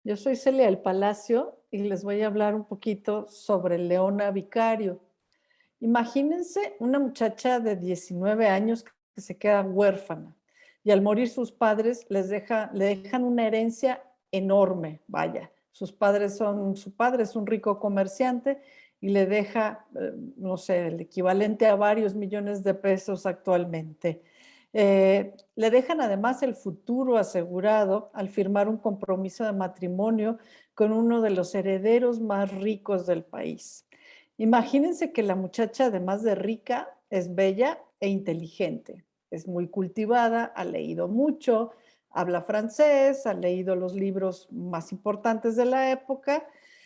Yo soy Celia del Palacio y les voy a hablar un poquito sobre Leona Vicario. Imagínense una muchacha de 19 años que se queda huérfana y al morir sus padres le dejan una herencia enorme, vaya. Su padre es un rico comerciante y le deja, no sé, el equivalente a varios millones de pesos actualmente. Le dejan además el futuro asegurado al firmar un compromiso de matrimonio con uno de los herederos más ricos del país. Imagínense que la muchacha, además de rica, es bella e inteligente. Es muy cultivada, ha leído mucho, habla francés, ha leído los libros más importantes de la época.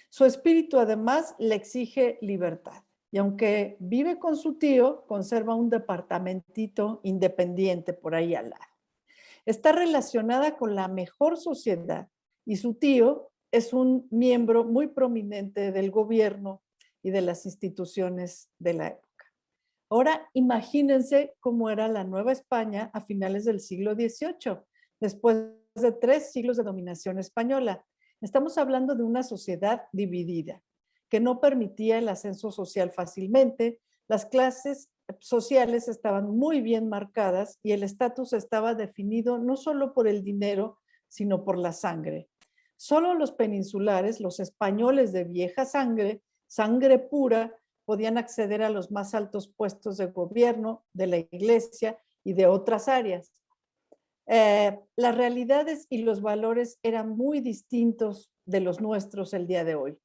Su espíritu, además, le exige libertad. Y aunque vive con su tío, conserva un departamentito independiente por ahí al lado. Está relacionada con la mejor sociedad y su tío es un miembro muy prominente del gobierno y de las instituciones de la época. Ahora imagínense cómo era la Nueva España a finales del siglo XVIII, después de 3 siglos de dominación española. Estamos hablando de una sociedad dividida, que no permitía el ascenso social fácilmente, las clases sociales estaban muy bien marcadas y el estatus estaba definido no solo por el dinero, sino por la sangre. Solo los peninsulares, los españoles de vieja sangre, sangre pura, podían acceder a los más altos puestos de gobierno, de la iglesia y de otras áreas. Las realidades y los valores eran muy distintos de los nuestros el día de hoy.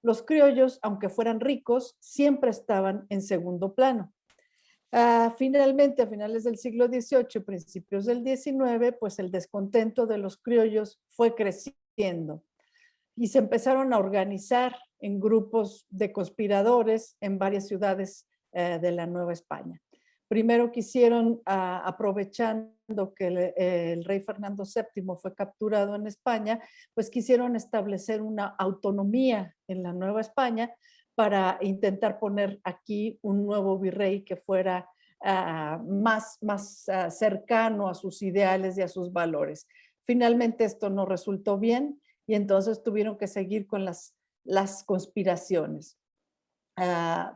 Los criollos, aunque fueran ricos, siempre estaban en segundo plano. Finalmente, a finales del siglo XVIII, principios del XIX, pues el descontento de los criollos fue creciendo y se empezaron a organizar en grupos de conspiradores en varias ciudades de la Nueva España. Primero quisieron, aprovechando que el rey Fernando VII fue capturado en España, pues quisieron establecer una autonomía en la Nueva España para intentar poner aquí un nuevo virrey que fuera más cercano a sus ideales y a sus valores. Finalmente esto no resultó bien y entonces tuvieron que seguir con las conspiraciones.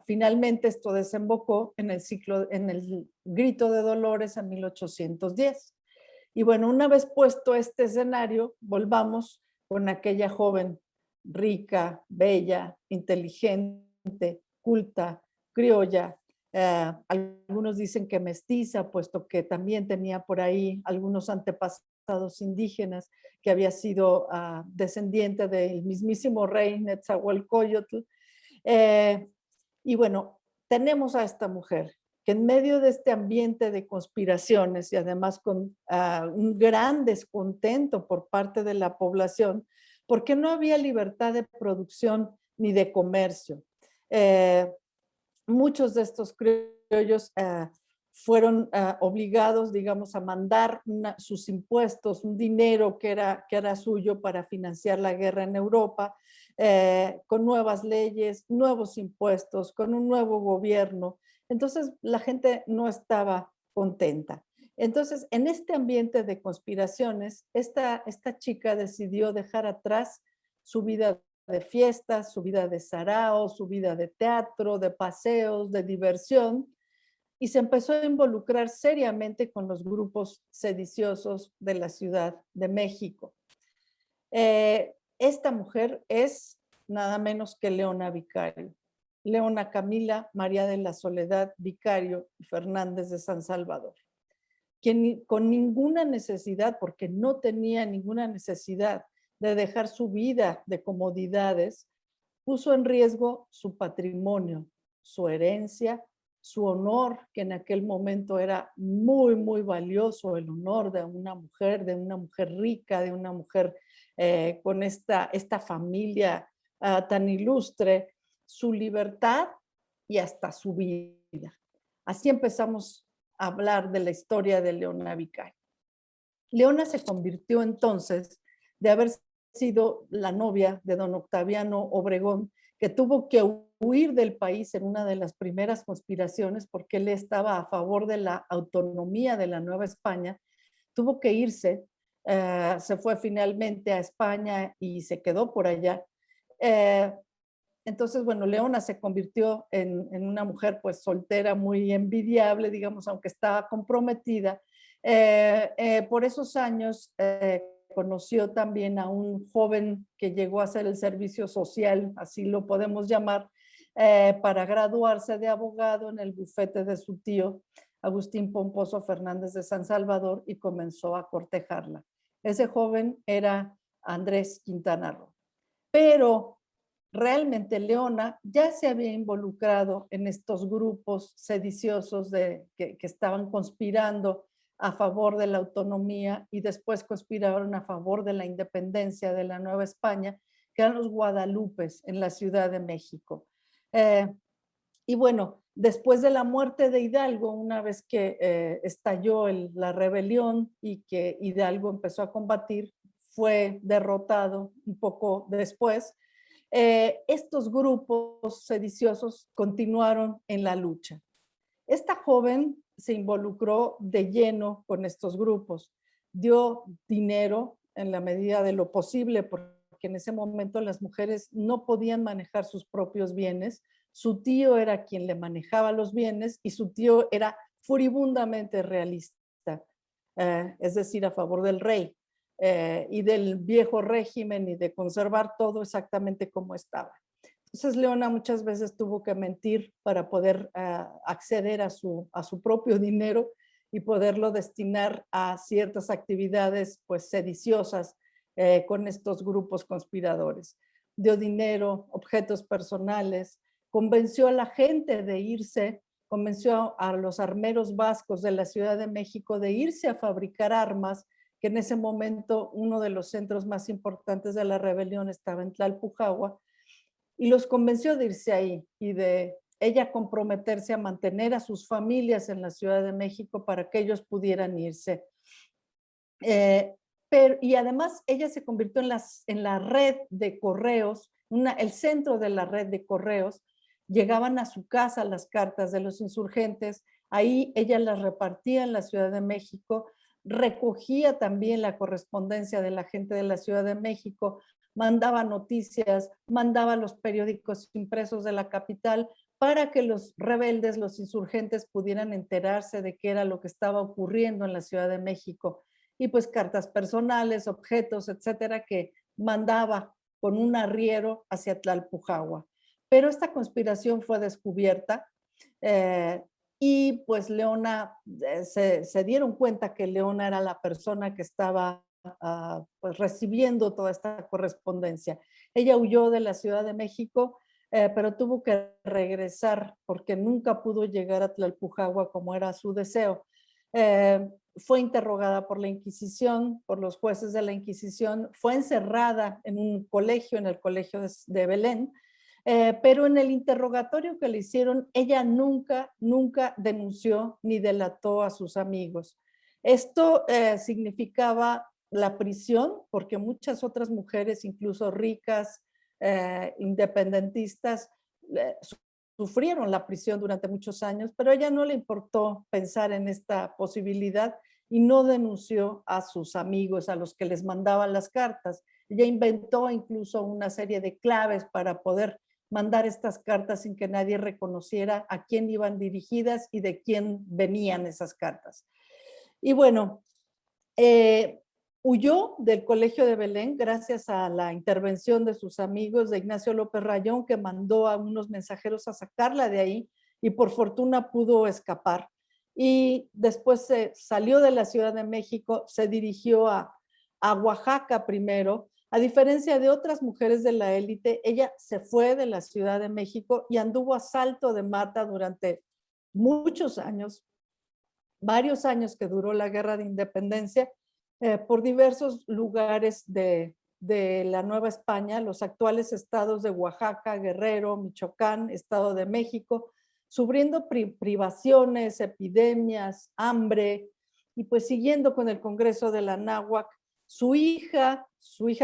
Finalmente esto desembocó en el grito de Dolores en 1810. Y bueno, una vez puesto este escenario, volvamos con aquella joven rica, bella, inteligente, culta, criolla. Algunos dicen que mestiza, puesto que también tenía por ahí algunos antepasados indígenas, que había sido descendiente del mismísimo rey Netzahualcóyotl. Y bueno, tenemos a esta mujer que en medio de este ambiente de conspiraciones y además con un gran descontento por parte de la población, porque no había libertad de producción ni de comercio. Muchos de estos criollos fueron obligados, digamos, a mandar sus impuestos, un dinero que era suyo para financiar la guerra en Europa, con nuevas leyes, nuevos impuestos, con un nuevo gobierno. Entonces, la gente no estaba contenta. Entonces, en este ambiente de conspiraciones, esta chica decidió dejar atrás su vida de fiestas, su vida de sarao, su vida de teatro, de paseos, de diversión, y se empezó a involucrar seriamente con los grupos sediciosos de la Ciudad de México. Esta mujer es nada menos que Leona Vicario. Leona Camila María de la Soledad Vicario y Fernández de San Salvador, quien con ninguna necesidad, porque no tenía ninguna necesidad de dejar su vida de comodidades, puso en riesgo su patrimonio, su herencia, su honor, que en aquel momento era muy, muy valioso, el honor de una mujer rica, de una mujer con esta familia tan ilustre, su libertad y hasta su vida. Así empezamos hablar de la historia de Leona Vicario. Leona se convirtió entonces de haber sido la novia de don Octaviano Obregón, que tuvo que huir del país en una de las primeras conspiraciones porque él estaba a favor de la autonomía de la Nueva España. Tuvo que irse, se fue finalmente a España y se quedó por allá. Entonces, bueno, Leona se convirtió en una mujer pues soltera, muy envidiable, digamos, aunque estaba comprometida. Por esos años conoció también a un joven que llegó a hacer el servicio social, así lo podemos llamar, para graduarse de abogado en el bufete de su tío, Agustín Pomposo Fernández de San Salvador, y comenzó a cortejarla. Ese joven era Andrés Quintana Roo. Pero realmente Leona ya se había involucrado en estos grupos sediciosos que estaban conspirando a favor de la autonomía y después conspiraron a favor de la independencia de la Nueva España, que eran los Guadalupes en la Ciudad de México. Y bueno, después de la muerte de Hidalgo, una vez que estalló la rebelión y que Hidalgo empezó a combatir, fue derrotado un poco después. Estos grupos sediciosos continuaron en la lucha. Esta joven se involucró de lleno con estos grupos, dio dinero en la medida de lo posible, porque en ese momento las mujeres no podían manejar sus propios bienes. Su tío era quien le manejaba los bienes y su tío era furibundamente realista, es decir, a favor del rey y del viejo régimen y de conservar todo exactamente como estaba. Entonces Leona muchas veces tuvo que mentir para poder acceder a su propio dinero y poderlo destinar a ciertas actividades pues sediciosas con estos grupos conspiradores. Dio dinero, objetos personales, convenció a la gente de irse, convenció a los armeros vascos de la Ciudad de México de irse a fabricar armas, que en ese momento uno de los centros más importantes de la rebelión estaba en Tlalpujahua, y los convenció de irse ahí y de ella comprometerse a mantener a sus familias en la Ciudad de México para que ellos pudieran irse. Y además ella se convirtió en la red de correos, el centro de la red de correos. Llegaban a su casa las cartas de los insurgentes, ahí ella las repartía en la Ciudad de México, recogía también la correspondencia de la gente de la Ciudad de México, mandaba noticias, mandaba los periódicos impresos de la capital para que los rebeldes, los insurgentes pudieran enterarse de qué era lo que estaba ocurriendo en la Ciudad de México. Y pues cartas personales, objetos, etcétera, que mandaba con un arriero hacia Tlalpujahua. Pero esta conspiración fue descubierta y pues Leona, se dieron cuenta que Leona era la persona que estaba pues recibiendo toda esta correspondencia. Ella huyó de la Ciudad de México, pero tuvo que regresar porque nunca pudo llegar a Tlalpujahua como era su deseo. Fue interrogada por la Inquisición, por los jueces de la Inquisición, fue encerrada en un colegio, en el colegio de Belén, pero en el interrogatorio que le hicieron, ella nunca denunció ni delató a sus amigos. Esto significaba la prisión, porque muchas otras mujeres, incluso ricas, independentistas, sufrieron la prisión durante muchos años, pero a ella no le importó pensar en esta posibilidad y no denunció a sus amigos, a los que les mandaban las cartas. Ella inventó incluso una serie de claves para poder mandar estas cartas sin que nadie reconociera a quién iban dirigidas y de quién venían esas cartas. Y bueno, huyó del colegio de Belén gracias a la intervención de sus amigos, de Ignacio López Rayón, que mandó a unos mensajeros a sacarla de ahí y por fortuna pudo escapar. Y después se salió de la Ciudad de México, se dirigió a Oaxaca primero. A diferencia de otras mujeres de la élite, ella se fue de la Ciudad de México y anduvo a salto de mata durante muchos años, varios años que duró la Guerra de Independencia, por diversos lugares de la Nueva España, los actuales estados de Oaxaca, Guerrero, Michoacán, Estado de México, sufriendo privaciones, epidemias, hambre, y pues siguiendo con el Congreso de la Náhuac, Su hija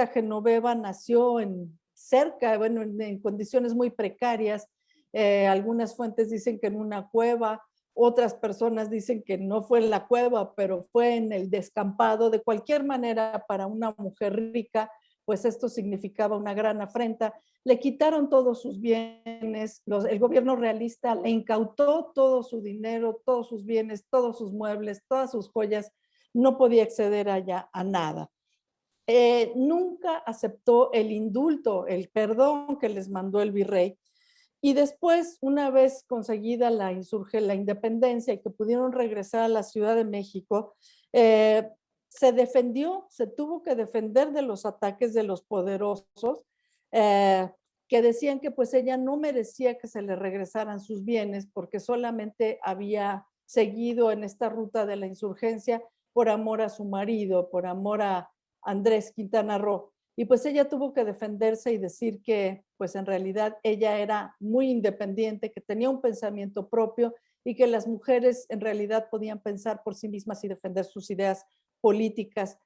Genoveva, nació bueno, en condiciones muy precarias. Algunas fuentes dicen que en una cueva, otras personas dicen que no fue en la cueva, pero fue en el descampado. De cualquier manera, para una mujer rica, pues esto significaba una gran afrenta. Le quitaron todos sus bienes, el gobierno realista le incautó todo su dinero, todos sus bienes, todos sus muebles, todas sus joyas. No podía acceder allá a nada. Nunca aceptó el indulto, el perdón que les mandó el virrey. Y después, una vez conseguida la independencia y que pudieron regresar a la Ciudad de México, se tuvo que defender de los ataques de los poderosos, que decían que pues ella no merecía que se le regresaran sus bienes porque solamente había seguido en esta ruta de la insurgencia por amor a su marido, por amor a Andrés Quintana Roo. Y pues ella tuvo que defenderse y decir que pues en realidad ella era muy independiente, que tenía un pensamiento propio y que las mujeres en realidad podían pensar por sí mismas y defender sus ideas políticas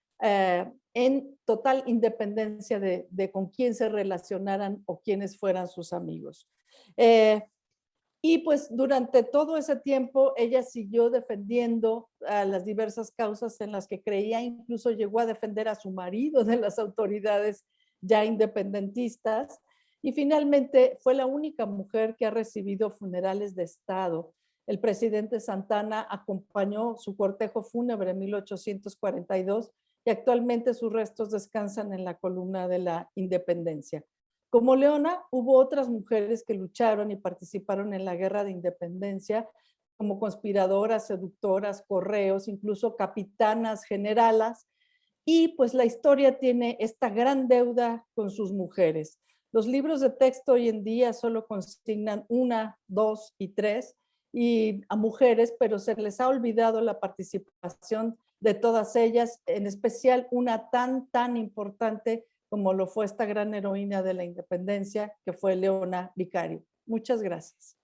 en total independencia de con quién se relacionaran o quiénes fueran sus amigos. Y pues durante todo ese tiempo ella siguió defendiendo a las diversas causas en las que creía, incluso llegó a defender a su marido de las autoridades ya independentistas, y finalmente fue la única mujer que ha recibido funerales de Estado. El presidente Santana acompañó su cortejo fúnebre en 1842 y actualmente sus restos descansan en la columna de la Independencia. Como Leona, hubo otras mujeres que lucharon y participaron en la guerra de independencia, como conspiradoras, seductoras, correos, incluso capitanas, generalas, y pues la historia tiene esta gran deuda con sus mujeres. Los libros de texto hoy en día solo consignan 1, 2 y 3 y a mujeres, pero se les ha olvidado la participación de todas ellas, en especial una tan importante como lo fue esta gran heroína de la independencia, que fue Leona Vicario. Muchas gracias.